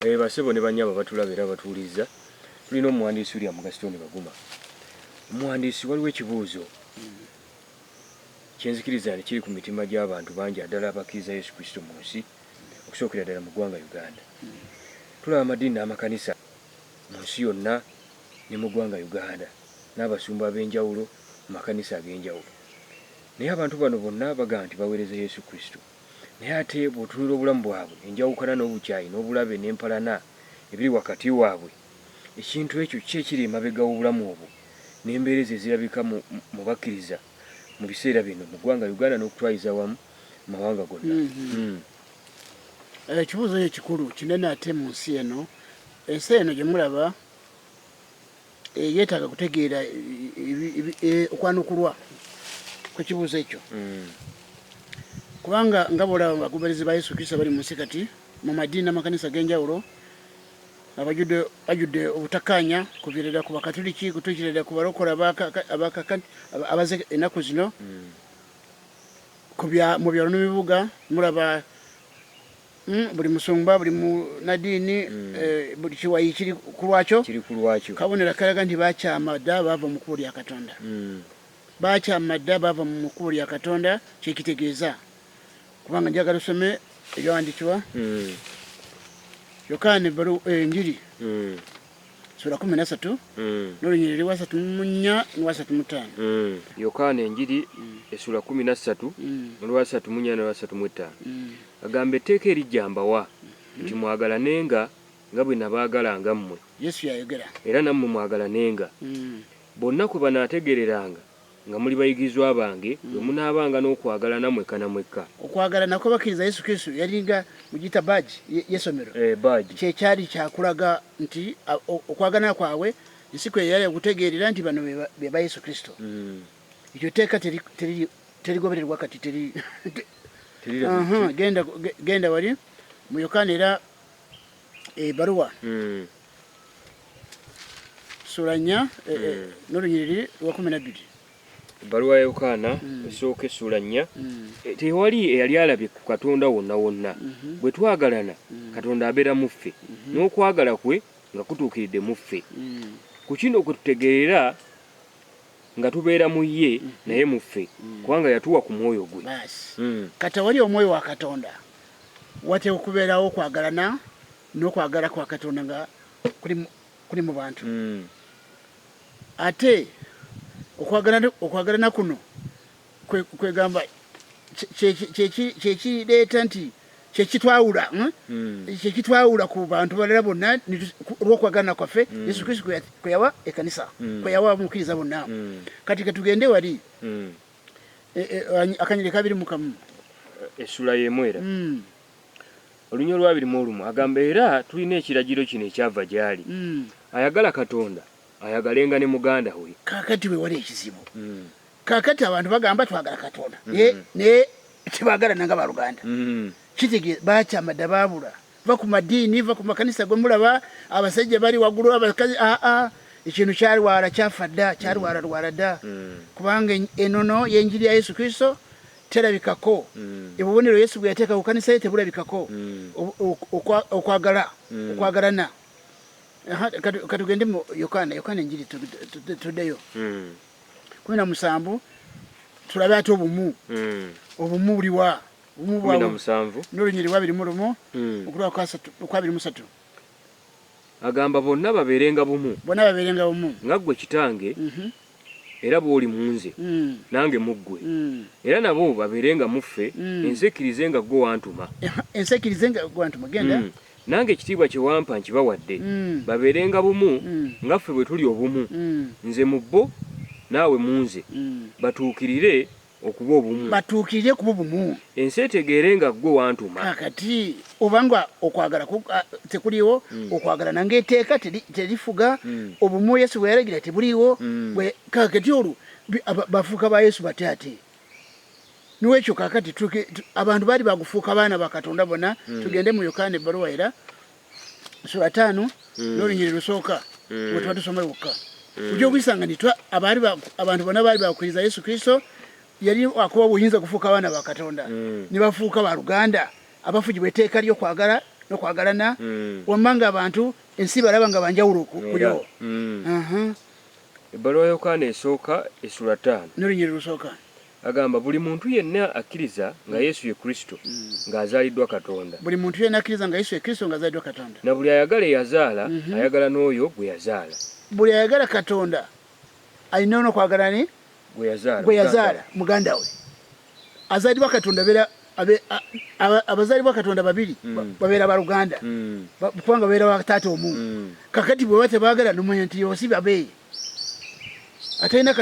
Basebo ne banyaba batulabira batuliza. Tulina omuwandiisi William Gaston Baguma. Omuwandiisi waliwo ekibuuzo. Kyenzikiriza nti kiri ku mitima gy'abantu bangi addala abakkiriza Yesu Kristo mu nsi okusookera ddala mu ggwanga Uganda. Tulaba amadini n'amakanisa mu nsi yonna ne mu ggwanga Uganda n'abasumba ab'enjawulo mu makanisa ag'enjawulo. Naye abantu bano bonna bagamba nti baweereza Yesu Kristo. Naye ate bw'otunula obulamu bwabwe enjawukana n'obukyayi n'obulabe n'empalana ebiri wakati waabwe, ekintu ekyo ki ekiri emabega w'obulamu obwo n'embeera ezo ezirabika mu bakkiriza mu biseera bino mu ggwanga Uganda n'okutwayiza wamu mu mawanga gonna. Ekibuuzo ekikulu kinene ate mu nsi eno, ensi eno gye mulaba yeetaaga kutegeera okwanukulwa kw'ekibuuzo ekyo. Kubanga nga bw'olaba abagoberezi ba Yesu Kristo bali mu nsi kati mu madiini n'amakanisa ag'enjawulo bajjudde obutakkaanya kuviirira ku bakatuliki kutuukirira ku balokola abaze ennaku zino mu byalo n'ebibuga. Mulaba buli musumba buli munadiini buli kiwayi kiri ku lwakyo kabonera kalaga nti bakyama dda baava mu kkubo lya Katonda. Bakyama dda baava mu kkubo lya Katonda, kyekitegeeza kubanga njagala osome ebyawandiikibwa Yokaana enjiri sura 13 n'olunyiriri lwa 34 n'olwa 35. Yokaana enjiri essula 13 n'olwa 34 n'olwa 35. Agamba etteeka erijja mbawa nti mwagalanenga nga bwe nabaagalanga mmwe. Yesu yayogera. Era nammwe mwagalanenga. Bonna kwe banaategereranga nga muli bayigirizwa bange bwe munaabanga n'okwagalana mwekka na mwekka. Okwagalana kw'abakkiriza Yesu Kristo yalinga mugiyita baaji y'essomero. Baaji. Kyekyali kyakulaga nti okwagalana kwabwe ensi kwe yali okutegeerera nti bano be ba Yesu Kristo. Ekyo tteeka terigobererwa kati teri. Genda wali mu Yokaana era ebbaluwa sura 4 n'olunyiriri lwa 12. Ebbaluwa ya Yokaana esooka essula 4. Tewali eyali alabye ku Katonda wonna wonna. Bwe twagalana Katonda abeera mu ffe n'okwagala kwe nga kutuukiridde mu ffe. Ku kino kwe tutegeerera nga tubeera mu ye naye mu ffe kubanga yatuwa ku mwoyo gwe. Kati wali omwoyo wa Katonda wateekwa okubeerawo okwagalana n'okwagala kwa Katonda nga kuli mu bantu. Ate okwagalana kuno kwegamba kyekireeta nti kyekitwawula ku bantu balala bonna olw'okwagalana kwaffe Yesu Kristo kwe yawa ekkanisa kwe yawa omukkiriza bonna. Kati katugende wali akanyiri 2:1 essula y'emu era olunya olwa 21 agamba era tulina ekiragiro kino ekyava gy'ali ayagala Katonda ayagalenga ne muganda we. Kaakati we wali ekizibu. Kaakati abantu bagamba twagala Katonda naye tebagalana nga baluganda. Kitegeeza bakyama dda baabula va ku madiini va ku makanisa gwe mulaba abasajja bali waggulu abakazi ekintu kyalwala kyafa dda kyalwala dda kubanga enono y'enjiri ya Yesu Kristo terabikako. Ebubonero Yesu bwe yateeka ku kanisa ye tebulabikako. Okwagalana. Katugende mu Yokaana enjiri tuddeyo 17 tulabe ate obumu buliwa. 17 n'olunyiriri lwa 21 okulwa kwa 23. Agamba bonna babeerenga bumu nga ggwe kitange era bw'oli mu nze nange mu ggwe era nabo babeerenga mu ffe ensi ekkirize nga ggwe wantuma. Genda nange ekitiibwa kye wampa nkibawadde babeerenga bumu nga ffe bwe tuli obumu nze mu bo naawe mu nze batuukirire okuba obumu. Ensi etegeere nga ggwe wantuma. Kakati obanga okwagala tekuliwo okwagalana ng'eteeka terifuga obumu Yesu bwe yalagira tebuliwo. Kakati olwo bafuuka ba Yesu bate ate. Niwekyo kakati abantu baali bagufuuka baana ba Katonda bonna. Tugende mu Yokaana ebbaluwa era sura 5 n'olunyiriri lusooka bwe tuba tusoma wokka. Ojja okuyisanga nti abantu bonna baali bakkiriza Yesu Kristo yali akuba buyinza kufuuka abaana ba Katonda ne bafuuka ba Luganda abafugibwa etteeka ly'okwagala n'okwagalana wammanga abantu ensi balaba nga banjawulo kulyo. Ebbaluwa ya Yokaana esooka essula 5 n'olunyiriri lusooka agamba buli muntu yenna akkiriza nga Yesu ye Kristo ng'azaaliddwa Katonda. Buli muntu yenna akkiriza nga Yesu ye Kristo ng'azaaliddwa Katonda. Na buli ayagala eyazaala ayagala n'oyo gwe yazaala. Buli ayagala Katonda alina n'okwagala ne gwe yazaala muganda we. Azaalibwa Katonda beera abazaalibwa Katonda babiri babeera baluganda kubanga babeera ba taata omu. Kakati bwe batebaagala nomanya nti yosi babe atayina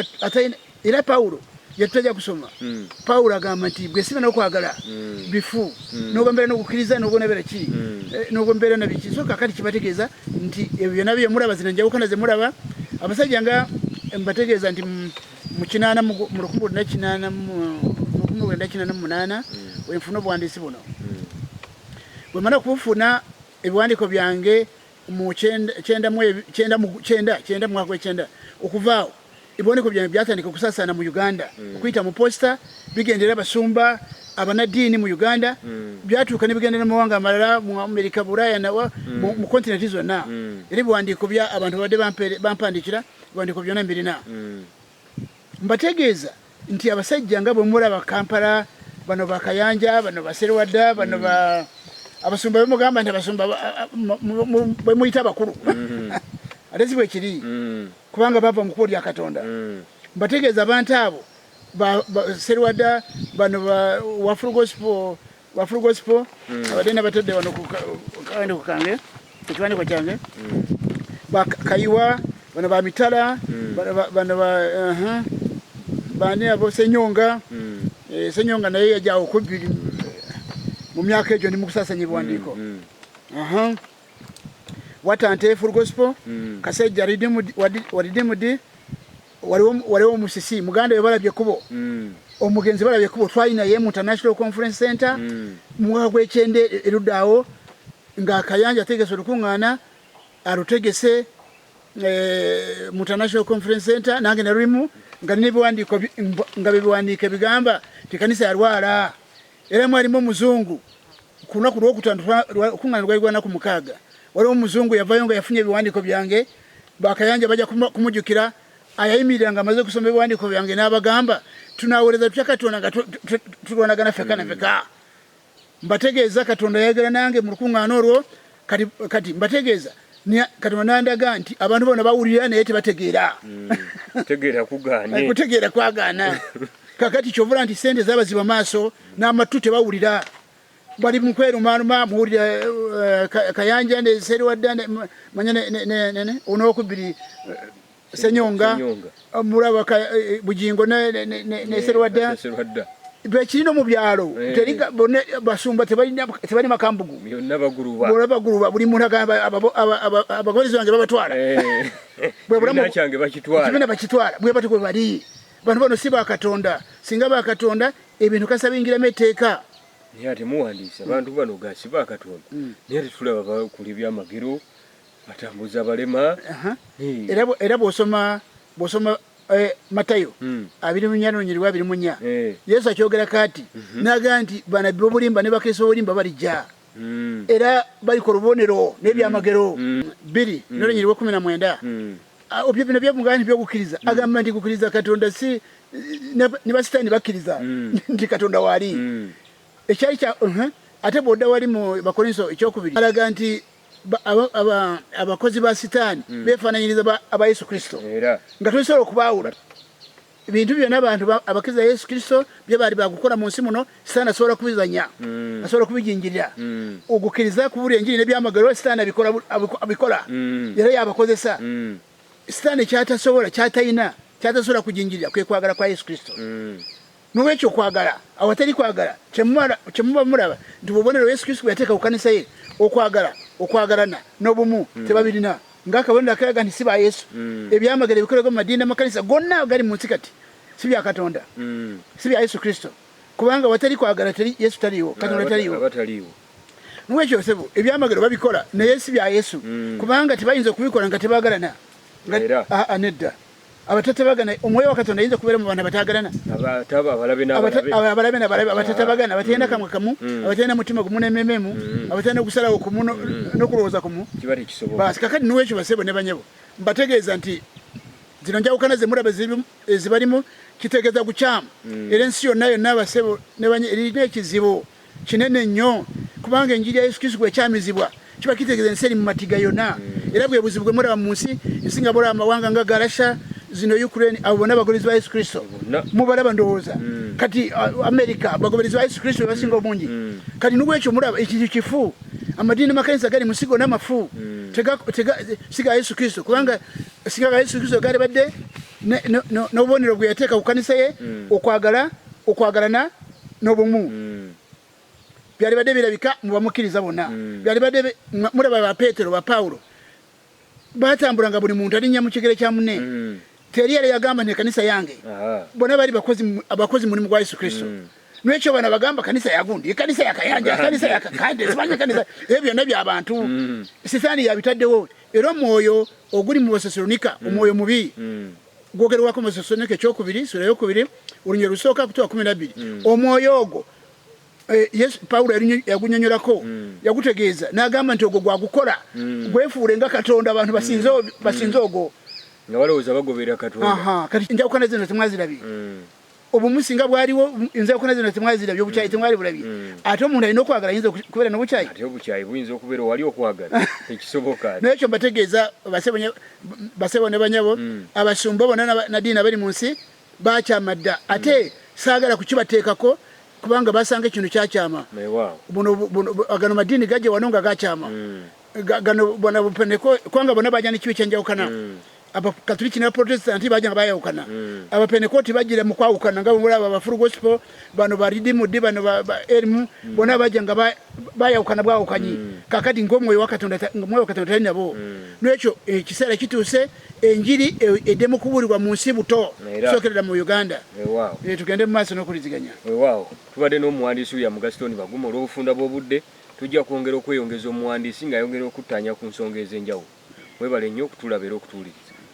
era Pawulo yatujja kusoma. Pawulo agamba nti bwe siba n'okwagala bifu n'ogombeera n'okukkiriza n'ogonabera ki n'ogombeera na biki. So kakati kibategeeza nti ebyo byonna bye mulaba zino njawukana ze mulaba abasajja nga mbategeeza nti mu 1988 wenfuna obuwandiisi buno bwe mana okubufuna ebiwandiiko byange mu 1999 okuvaawo ebiwandiiko byange byatandika okusaasaana mu Uganda okuyita mu posta bigendera abasumba abanaddiini mu Uganda byatuuka ne bigendera mu mawanga amalala mu Amerika Bulaya mu kontinenti zonna era ebiwandiiko bya abantu badde bampandikira ebiwandiiko byonna mbirina. Mbategeeza nti abasajja nga bwe mulaba Kampala bano bakayanja bano baserwadda bano abasumba bemugamba nti abasumba bwe muyita bakulu ate si bwe kiri kubanga bava mu kkubo lya Katonda. Mbategeeza abantu abo serwadda bano Wafulu Gospel abadde nabatadde wano ku kawandiiko kange ekiwandiiko kyange bakayiwa bano ba mitala bano bani abo Senyonga Senyonga naye yajja okubiri mu myaka egyo ndi mu kusaasanya ebiwandiiko. Watante Full Gospel Kasejja Redeemed waliwo Musisi muganda we balabye kubo omugenzi balabye kubo twalina ye mu International Conference Center mu mwaka gw'ekyenda erudaawo nga Kayanja ategese olukuŋŋaana alutegese mu International Conference Center nange nalulimu nga n'ebiwandiiko nga bebiwandiike bigamba nti kanisa yalwala era mwalimu omuzungu ku lunaku lwokutaano okuŋŋaana lwali lwanaku 6 waliwo omuzungu yavayo nga yafunye ebiwandiiko byange bakayanja bajja kumujjukira ayayimirira nga amaze okusoma ebiwandiiko byange n'abagamba tunaaweereza tutya Katonda nga tulwanagana feka na feka. Mbategeeza Katonda yayagala nange mu lukuŋŋaana olwo kati mbategeeza Katonda nandaga nti abantu bonna bawulira naye tebategeera kutegeera kwagaana. Kakati kyovula nti sente z'abaziba maaso n'amatu tebawulira bali mu kwerumaanuma muwulira Kayanja ne Serwadda manya onookubiri Senyonga mulaba Bujingo ne Serwadda bekirino mu byalo teriga basumba tebali makambugu baguluba buli muntu agamba abagoberezi bange babatwala kibina bakitwala bwe bati gwe bali bantu bano si ba Katonda singa ba Katonda ebintu kasa bingiramu etteeka naye ate muwandiisa abantu bano gasi ba Katonda naye ate tulaba bakuli byamagero batambuza balema era bw'osoma Matayo 24:24 Yesu akyogera kati naga nti banabbi b'obulimba ne bakristo b'obulimba balijja era balikola obubonero n'ebyamagero 2:19 obyo bino byamugamba by'okukkiriza agamba nti kukkiriza Katonda si ne basitaani bakkiriza nti Katonda waali ekyali kya ate bw'odda wali mu Bakolinso ekyokubiri alaga nti abakozi ba sitaani beefaananyiriza aba Yesu Kristo nga tulisobola okubaawula ebintu byonna abantu abakkiriza Yesu Kristo bye baali bagukola mu nsi muno sitaani asobola kubizanya asobola kubijingirira ogukkiriza kubuulira enjiri n'ebyamagero sitaani abikola era yabakozesa sitaani kyatasobola kujingirira kwe kwagala kwa Yesu Kristo. N'olwekyo okwagala awatali kwagala kyemuba mulaba nti bubonero Yesu Kristo bwe yateeka ku kanisa ye okwagalana n'obumu tebabirina ng'akabonero akalaga nti si ba Yesu ebyamagero ebikolebwa mu madiini n'amakanisa gonna gali mu nsi kati si bya Katonda si bya Yesu Kristo kubanga watali kwagala Yesu taliiwo Katonda taliiwo. N'olwekyo sebo ebyamagero babikola naye si bya Yesu kubanga tebayinza okubikola nga tebagalana nedda abatatabagana omwoyo wa Katonda ayinza kubeera mu bantu abatagalana abalabe abatatabagana abatenda kamwe kamu abatenda mutima gumu n'emmemu abatenda kusalawo kumu n'okulowooza kumu basi kakati n'ekyo basebo ne banyabo mbategeeza nti zino njawukana ze mulaba ezibalimu kitegeeza kukyamu era ensi yonna abasebo erina ekizibu kinene nnyo kubanga enjiri ya Yesu Kristo bwekyamizibwa kiba kitegeeza ensi eri mu matiga yonna era bwe buzibu bwe mulaba mu nsi esinga bulaba amawanga nga Galasha zino Ukraine abo bonna bagoberezi ba Yesu Kristo mubalaba ndowooza kati America bagoberezi ba Yesu Kristo basinga obungi kati n'ubwekyo mulaba ekiri kifu amadini makanisa gali musigo n'amafu siga Yesu Kristo kubanga siga Yesu Kristo gali badde n'obubonero bwe yateeka ku kanisa ye okwagalana n'obumu byali badde birabika mu bamukiriza bonna byali badde mulaba ba Petero ba Paulo batambulanga buli muntu alinnya mu kigere kya munne teri yali yagamba ne kanisa yange bona bali abakozi mulimu gwa Yesu Kristo n'ekyo bana bagamba kanisa yagundi kanisa yakayanja kanisa yakakande sibanye kanisa ebyo nabyo abantu sitani yabitaddewo era omwoyo oguli mu Basesalonika omwoyo mubi gwogerwako mu Basesalonika ekyokubiri sura y'okubiri olunyiro lusooka kutuwa 12 omwoyo ogwo Yesu Paulo yagunyonyolako yagutegeeza n'agamba nti ogwo gwagukola gwefuule nga Katonda abantu basinze ogwo nga balowooza bagobera Katonda kati njawukana zino temwazirabye obumusinga bwaliwo njawukana zino temwazirabye obukyayi temwali bulabye ate omuntu alina okwagala ayinza kubeera n'obukyayi ate obukyayi buyinza okubeera wali okwagala ekisoboka n'ekyo mbategeeza basebo ne banyabo abasumba bonna nadiini abali mu nsi bakyama dda ate saagala kukibateekako kubanga basanga ekintu kyakyama gano madiini gajja wano nga gakyama gano bona bupeneko kubanga bonna bajja nekibi kyenjawukana abakatoliki n'abaprotestanti bajja nga bayawukana abapenekoti bajjira mu kwawukana nga mulaba abafuru gospel bano baridimudi bano erimu bonna bajja nga bayawukana bwawukanyi kakati ng'omwoyo wa Katonda tali nabo n'ekyo ekiseera kituuse enjiri eddemu kubuulirwa mu nsi buto sookerera mu Uganda tugende mu maaso n'okuliziganya tubadde n'omuwandiisi William Gaston Baguma olw'obufunda bw'obudde tujja kwongera okweyongeza omuwandiisi ng'ayongera okuttaanya ku nsonga ez'enjawulo mwebale nnyo okutulaba era okutuwuliriza